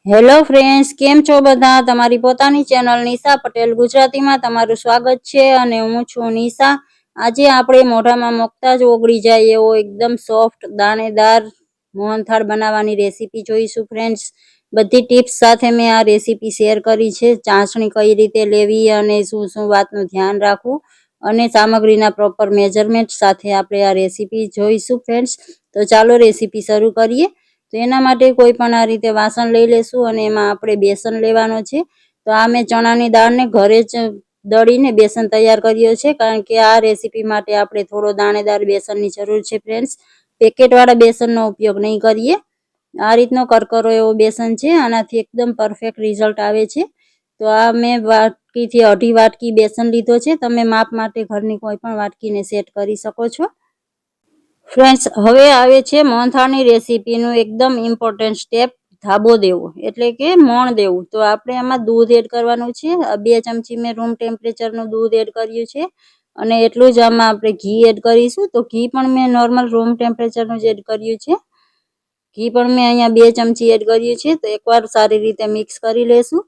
Hello friends, કેમ છો બધા? તમારી પોતાની ચેનલ નિશા પટેલ ગુજરાતીમાં તમારું સ્વાગત છે અને હું છું નિશા. આજે આપણે મોઢામાં મૂકતા જ ઓગળી જાય એવો એકદમ સોફ્ટ દાણેદાર મોહનથાળ બનાવવાની રેસીપી જોઈશું ફ્રેન્ડ્સ. બધી ટિપ્સ સાથે મેં આ રેસીપી શેર કરી છે. ચાસણી કઈ રીતે લેવી અને શું શું વાતનું ધ્યાન રાખવું અને સામગ્રીના પ્રોપર મેજરમેન્ટ સાથે આપણે આ રેસીપી જોઈશું ફ્રેન્ડ્સ. તો ચાલો રેસીપી શરૂ કરીએ. તો એના માટે કોઈ પણ આ રીતે વાસણ લઈ લેશું અને એમાં આપણે બેસન લેવાનો છે. તો આ મેં ચણાની દાળને ઘરે જ દળીને બેસન તૈયાર કર્યો છે, કારણ કે આ રેસીપી માટે આપણે થોડો દાણેદાર બેસનની જરૂર છે ફ્રેન્ડ્સ. પેકેટવાળા બેસનનો ઉપયોગ નહીં કરીએ. આ રીતનો કરકરો એવો બેસન છે, આનાથી એકદમ પરફેક્ટ રિઝલ્ટ આવે છે. તો આ મેં વાટકીથી 1.5 વાટકી બેસન લીધો છે. તમે માપ માટે ઘરની કોઈ પણ વાટકીને સેટ કરી શકો છો ફ્રેન્ડ્સ. હવે આવે છે મોહનથાળની રેસીપીનું એકદમ ઇમ્પોર્ટન્ટ સ્ટેપ, ધાબો દેવો એટલે કે મોણ દેવું. તો આપણે આમાં દૂધ એડ કરવાનું છે. 2 ચમચી મેં રૂમ ટેમ્પરેચરનું દૂધ એડ કર્યું છે અને એટલું જ આમાં આપણે ઘી એડ કરીશું. તો ઘી પણ મેં નોર્મલ રૂમ ટેમ્પરેચરનું જ એડ કર્યું છે. ઘી પણ મેં અહીંયા 2 ચમચી એડ કર્યું છે. તો એકવાર સારી રીતે મિક્સ કરી લેશું.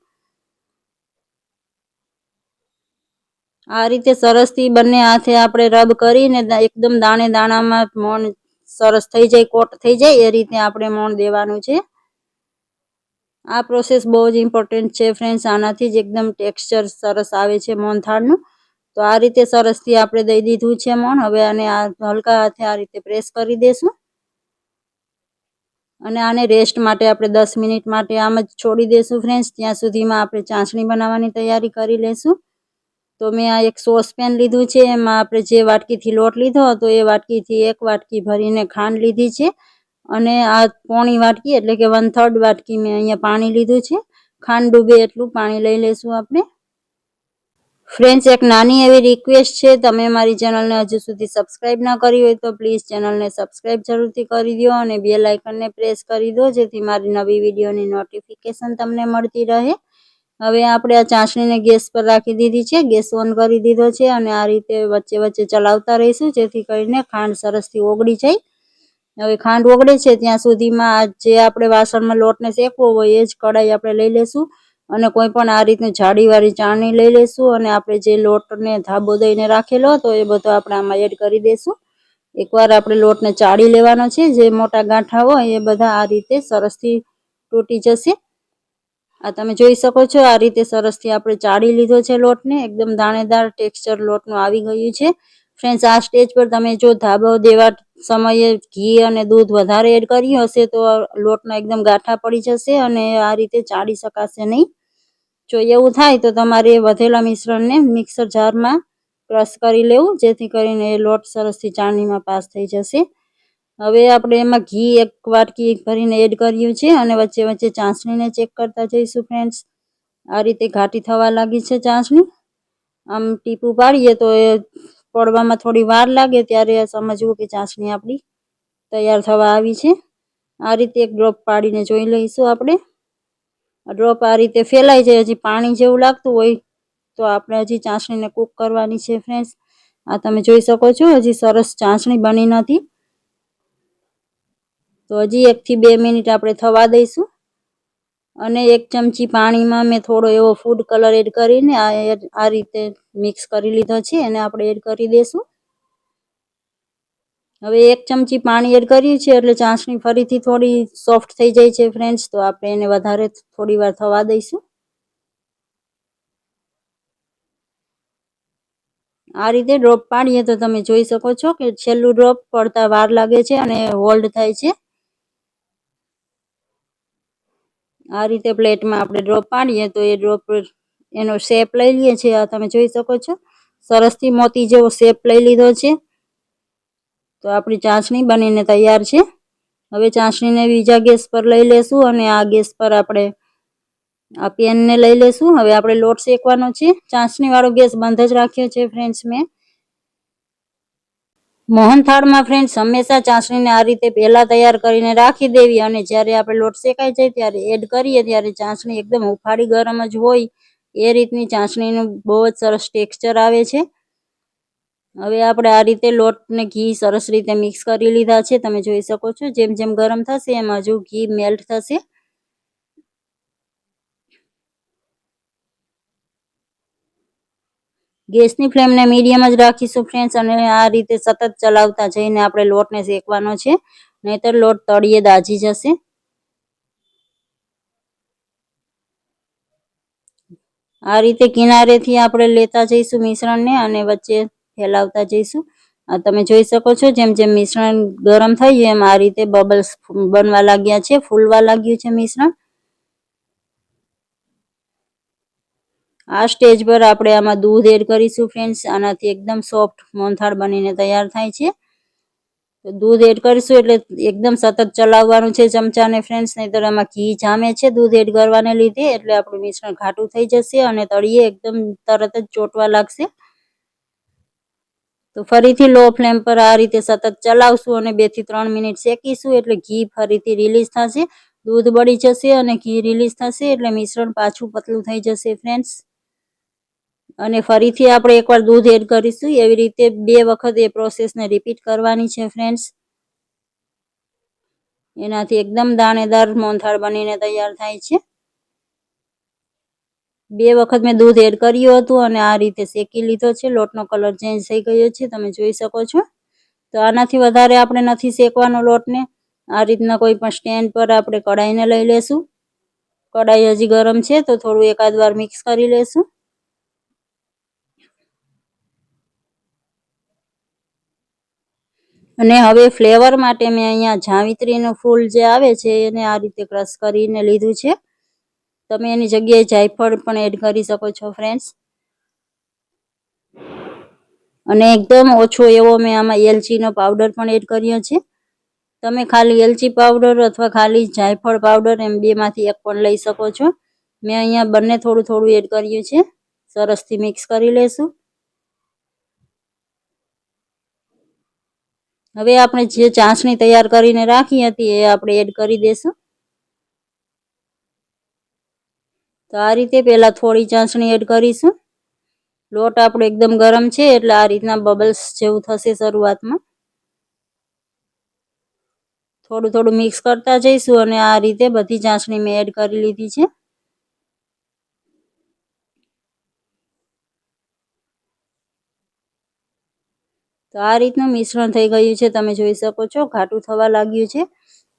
આ રીતે સરસથી બંને હાથે આપણે રબ કરીને એકદમ દાણે દાણામાં મોણ સરસ થઈ જાય, કોટ થઈ જાય એ રીતે આપણે મોણ દેવાનું છે. આ પ્રોસેસ બહુ જ ઇમ્પોર્ટન્ટ છે ફ્રેન્ડ્સ. આનાથી જ એકદમ ટેક્સચર સરસ આવે છે મોહનથાળનું. તો આ રીતે સરસથી આપણે દઈ દીધું છે મોણ. હવે આને હલકા હાથે આ રીતે પ્રેસ કરી દેશું અને આને રેસ્ટ માટે આપણે 10 મિનિટ માટે આમ જ છોડી દેશું ફ્રેન્ડ્સ. ત્યાં સુધીમાં આપણે ચાસણી બનાવવાની તૈયારી કરી લેશું. તો મેં આ એક સોસપેન લીધું છે. એમાં આપણે જે વાટકીથી લોટ લીધો હતો એ વાટકીથી 1 વાટકી ભરીને ખાંડ લીધી છે અને આ પોણી વાટકી એટલે કે 1/3 વાટકી મેં અહીંયા પાણી લીધું છે. ખાંડ ડૂબે એટલું પાણી લઈ લેશું આપણે ફ્રેન્ડ્સ. એક નાની એવી રિક્વેસ્ટ છે, તમે મારી ચેનલને હજુ સુધી સબસ્ક્રાઇબ ના કરી હોય તો પ્લીઝ ચેનલને સબસ્ક્રાઇબ જરૂરથી કરી દો અને બેલ આઇકનને પ્રેસ કરી દો, જેથી મારી નવી વિડીયોની નોટિફિકેશન તમને મળતી રહે. હવે આપણે આ ચાસણીને ગેસ પર રાખી દીધી છે, ગેસ ઓન કરી દીધો છે અને આ રીતે વચ્ચે વચ્ચે ચલાવતા રહીશું, જેથી કરીને ખાંડ સરસથી ઓગળી જાય. હવે ખાંડ ઓગળે છે ત્યાં સુધીમાં જે આપણે વાસણમાં લોટને શેકવો હોય એ જ કઢાઈ આપણે લઈ લેશું અને કોઈ પણ આ રીતની જાડીવાળી ચાળણી લઈ લેશું અને આપણે જે લોટને ધાબો દઈને રાખેલો હતો એ બધો આપણે આમાં એડ કરી દેશું. એકવાર આપણે લોટને ચાળી લેવાનો છે. જે મોટા ગાંઠા હોય એ બધા આ રીતે સરસથી તૂટી જશે. આ તમે જોઈ શકો છો. આ રીતે સરસથી આપણે ચાળી લીધો છે લોટને. એકદમ દાણેદાર ટેક્સચર લોટનું આવી ગયું છે ફ્રેન્ડ્સ. આ સ્ટેજ પર તમે જો ધાબો દેવા સમયે ઘી અને દૂધ વધારે એડ કર્યું હશે તો લોટના એકદમ ગાંઠા પડી જશે અને આ રીતે ચાળી શકાશે નહીં. જો એવું થાય તો તમારે વધેલા મિશ્રણને મિક્સર જારમાં ક્રશ કરી લેવું, જેથી કરીને એ લોટ સરસથી ચાળણીમાં પાસ થઈ જશે. હવે આપણે એમાં ઘી 1 વાટકી ભરીને એડ કર્યું છે અને વચ્ચે વચ્ચે ચાસણીને ચેક કરતા જઈશું ફ્રેન્ડ્સ. આ રીતે ઘાટી થવા લાગી છે ચાસણી. આમ ટીપું પાડીએ તો એ પડવામાં થોડી વાર લાગે, ત્યારે સમજવું કે ચાસણી આપણી તૈયાર થવા આવી છે. આ રીતે એક ડ્રોપ પાડીને જોઈ લઈશું આપણે. ડ્રોપ આ રીતે ફેલાઈ જાય, હજી પાણી જેવું લાગતું હોય તો આપણે હજી ચાસણીને કૂક કરવાની છે ફ્રેન્ડ્સ. આ તમે જોઈ શકો છો, હજી સરસ ચાસણી બની નથી. તો હજી 1 થી 2 મિનિટ આપણે થવા દઈશું અને 1 ચમચી પાણીમાં મેં થોડો એવો ફૂડ કલર એડ કરીને આ રીતે મિક્સ કરી લીધો છે. એને આપણે એડ કરી દઈશું. હવે 1 ચમચી પાણી એડ કર્યું છે એટલે ચાસણી ફરીથી થોડી સોફ્ટ થઈ જાય છે ફ્રેન્ડ્સ. તો આપણે એને વધારે થોડી વાર થવા દઈશું. આ રીતે ડ્રોપ પાડીએ તો તમે જોઈ શકો છો કે છેલ્લું ડ્રોપ પડતા વાર લાગે છે અને હોલ્ડ થાય છે. આ રીતે પ્લેટમાં આપણે ડ્રોપ પાડીએ તો એ ડ્રોપ એનો શેપ લઈ લઈએ છીએ. આ તમે જોઈ શકો છો, સરસથી મોતી જેવો શેપ લઈ લીધો છે. તો આપણી ચાસણી બનીને તૈયાર છે. હવે ચાસણીને બીજા ગેસ પર લઈ લેશું અને આ ગેસ પર આપણે આ પેનને લઈ લેશું. હવે આપણે લોટ શેકવાનો છે. ચાસણીવાળો ગેસ બંધ જ રાખ્યો છે ફ્રેન્ડ્સ મેં. મોહનથાળમાં ફ્રેન્ડ્સ હંમેશા ચાસણીને આ રીતે પહેલા તૈયાર કરીને રાખી દેવી અને જ્યારે આપણે લોટ શેકાઈ જાય ત્યારે એડ કરીએ ત્યારે ચાસણી એકદમ હુંફાળી ગરમ જ હોય એ રીતની ચાસણીનું બહુ જ સરસ ટેક્સચર આવે છે. હવે આપણે આ રીતે લોટને ઘી સરસ રીતે મિક્સ કરી લીધા છે. તમે જોઈ શકો છો, જેમ જેમ ગરમ થશે એમ હજુ ઘી મેલ્ટ થશે. ગેસની ફ્લેમને મીડિયમ જ રાખીશું ફ્રેન્ડ્સ, અને આ રીતે સતત ચલાવતા જઈને આપણે લોટને શેકવાનો છે, નહીતર લોટ તળિયે દાજી જશે. આ રીતે કિનારેથી આપણે લેતા જઈશું મિશ્રણને અને વચ્ચે ફેલાવતા જઈશું. તમે જોઈ શકો છો જેમ જેમ મિશ્રણ ગરમ થયું એમ આ રીતે બબલ્સ બનવા લાગ્યા છે, ફૂલવા લાગ્યું છે મિશ્રણ. આ સ્ટેજ પર આપણે આમાં દૂધ એડ કરીશું ફ્રેન્ડ્સ. આનાથી એકદમ સોફ્ટ મોહનથાળ બનીને તૈયાર થાય છે. તો દૂધ એડ કરીશું એટલે એકદમ સતત ચલાવવાનું છે ચમચાને ફ્રેન્ડ્સ, નહીતર આમાં ઘી જામે છે દૂધ એડ કરવાને લીધે, એટલે આપણું મિશ્રણ ઘાટું થઈ જશે અને તળિયે એકદમ તરત જ ચોંટવા લાગશે. તો ફરીથી લો ફ્લેમ પર આ રીતે સતત ચલાવશું અને 2 થી 3 મિનિટ શેકીશું, એટલે ઘી ફરીથી રિલીઝ થશે, દૂધ બળી જશે અને ઘી રિલીઝ થશે, એટલે મિશ્રણ પાછું પતલું થઈ જશે ફ્રેન્ડ્સ. અને ફરીથી આપણે એકવાર દૂધ એડ કરીશું. એવી રીતે 2 વખત એ પ્રોસેસને રિપીટ કરવાની છે ફ્રેન્ડ્સ. એનાથી એકદમ દાણેદાર મોહનથાળ બનીને તૈયાર થાય છે. 2 વખત મેં દૂધ એડ કર્યું હતું અને આ રીતે શેકી લીધો છે. લોટનો કલર ચેન્જ થઈ ગયો છે, તમે જોઈ શકો છો. તો આનાથી વધારે આપણે નથી શેકવાનો લોટને. આ રીતના કોઈ પણ સ્ટેન્ડ પર આપણે કઢાઈને લઈ લેશું. કઢાઈ હજી ગરમ છે તો થોડું એકાદ વાર મિક્સ કરી લેશું. અને હવે ફ્લેવર માટે મેં અહીંયા જાવિત્રીનું ફૂલ જે આવે છે એને આ રીતે ક્રશ કરીને લીધું છે. તમે એની જગ્યાએ જાયફળ પણ એડ કરી શકો છો ફ્રેન્ડ્સ. અને એકદમ ઓછો એવો મેં આમાં એલચીનો પાવડર પણ એડ કર્યો છે. તમે ખાલી એલચી પાવડર અથવા ખાલી જાયફળ પાવડર એમ 2 માંથી એક પણ લઈ શકો છો. મેં અહીંયા બંને થોડું થોડું એડ કર્યું છે. સરસથી મિક્સ કરી લેશું. હવે આપણે જે ચાસણી તૈયાર કરીને રાખી હતી એ આપણે એડ કરી દેશું. તો આ રીતે પહેલા થોડી ચાસણી એડ કરીશું. લોટ આપણો એકદમ ગરમ છે એટલે આ રીતના બબલ્સ જેવું થશે શરૂઆતમાં. થોડું થોડું મિક્સ કરતા જઈશું અને આ રીતે બધી ચાસણી મેં એડ કરી લીધી છે. તો આ રીતનું મિશ્રણ થઈ ગયું છે, તમે જોઈ શકો છો. ઘાટું થવા લાગ્યું છે.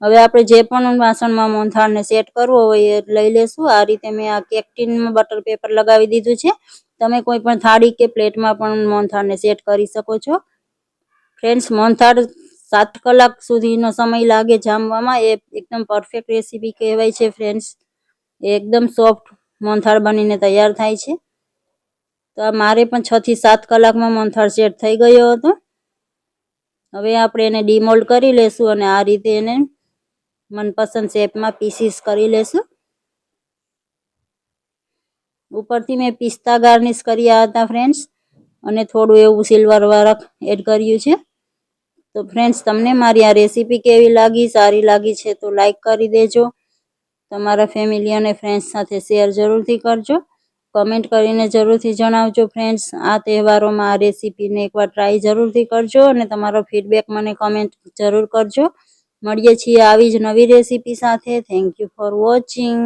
હવે આપણે જે પણ વાસણમાં મોહનથાળને સેટ કરવો હોય એ લઈ લેશું. આ રીતે મેં આ કેક ટીનમાં બટર પેપર લગાવી દીધું છે. તમે કોઈ પણ થાળી કે પ્લેટમાં પણ મોહનથાળને સેટ કરી શકો છો. ફ્રેન્ડ્સ, મોહનથાળ 7 કલાક સુધીનો સમય લાગે જામવામાં. એ એકદમ પરફેક્ટ રેસીપી કહેવાય છે ફ્રેન્ડ્સ. એકદમ સોફ્ટ મોહનથાળ બનીને તૈયાર થાય છે. તો મારે પણ 6 થી 7 કલાકમાં મોહનથાળ સેટ થઈ ગયો હતો. હવે આપણે એને ડીમોલ્ડ કરી લેશું અને આ રીતે એને મનપસંદ શેપમાં પીસીસ કરી લેશું. ઉપરથી મેં પિસ્તા ગાર્નિશ કર્યા હતા ફ્રેન્ડ્સ, અને થોડું એવું સિલ્વર વર્ક એડ કર્યું છે. તો ફ્રેન્ડ્સ, તમને મારી આ રેસીપી કેવી લાગી? સારી લાગી છે તો લાઈક કરી દેજો. તમારા ફેમિલી અને ફ્રેન્ડ્સ સાથે શેર જરૂરથી કરજો. કમેન્ટ કરીને જરૂરથી જણાવજો ફ્રેન્ડ્સ. આ તહેવારોમાં આ રેસીપીને એકવાર ટ્રાય જરૂરથી કરજો અને તમારો ફીડબેક મને કમેન્ટ જરૂર કરજો. મળીએ છીએ આવી જ નવી રેસીપી સાથે. Thank you for watching.